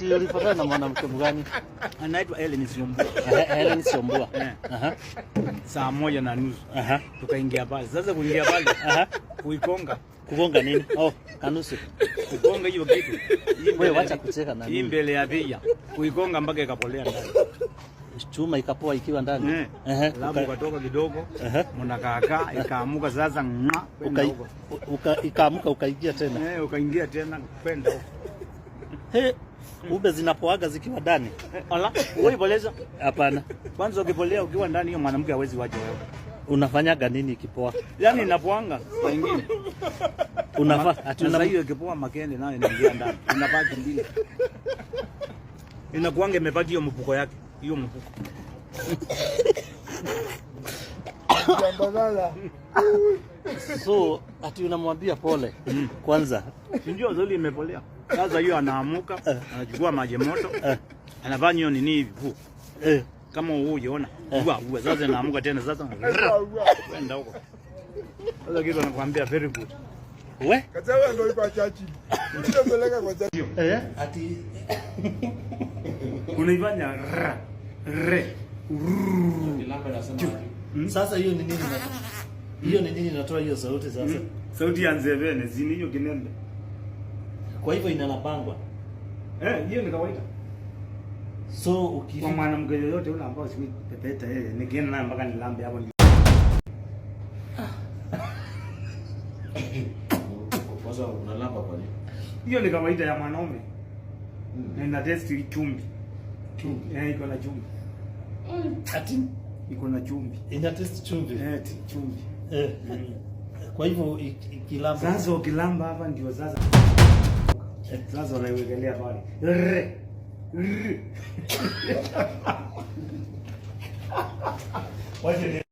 Ati ulipatana na mwanamke mgani? Anaitwa Helen Siombua. Helen Siombua. Aha. Saa 1:30. Aha. Tukaingia pale. Sasa kuingia pale. Aha. Kuikonga. Kugonga nini? Oh, kanusu. Kugonga hiyo kitu. Wewe wacha kucheka na nini. Mbele ya pia. Kuikonga mpaka ikapolea ndani. Chuma ikapoa ikiwa ndani. Labu katoka kidogo. Mnakaakaa ikaamuka sasa ikaamuka ukaingia tena. Ukaingia tena kwenda huko. Ube zinapoaga zikiwa ndani. Ala, wewe poleza? Hapana. Kwanza ukipolea ukiwa ndani hiyo mwanamke hawezi wacha wewe. Unafanyaga nini ikipoa? Yaani inapoanga wengine. Sasa hiyo ikipoa makende nayo inaingia ndani. Inabaki mbili. Inakuanga imebaki hiyo mpuko yake. Hiyo mpuko. So ati unamwambia pole kwanza. Ndio zoli imepolea. Sasa hiyo anaamuka, anachukua maji moto, anafanya hiyo nini hivi. Kama uone. Sasa anaamuka tena sasa. Kwenda huko. Sasa kitu anakuambia very good. We? Kaza wewe ndio ipo chachi. Unapeleka kwa chachi. Ati unaifanya sasa hiyo ni nini natoa? Hiyo ni nini inatoa hiyo sauti sasa? Sauti ya nzevene zini hiyo kinembe. Kwa hivyo inalapangwa. Hiyo ni kawaida. So ukifika kwa mwanamke yoyote ule ambao simi pepeta nikienda naye mpaka nilambe hapo ndio. Kwanza unalamba kwa nini? Hiyo ni kawaida ya mwanaume. Na ina testi chumvi. Iko na chumvi. Ati iko na chumvi. Ina testi chumvi. Chumvi. Kwa hivyo ikilamba. Sasa ukilamba hapa ndio sasa. Sasa unaiwekelea pale. Waje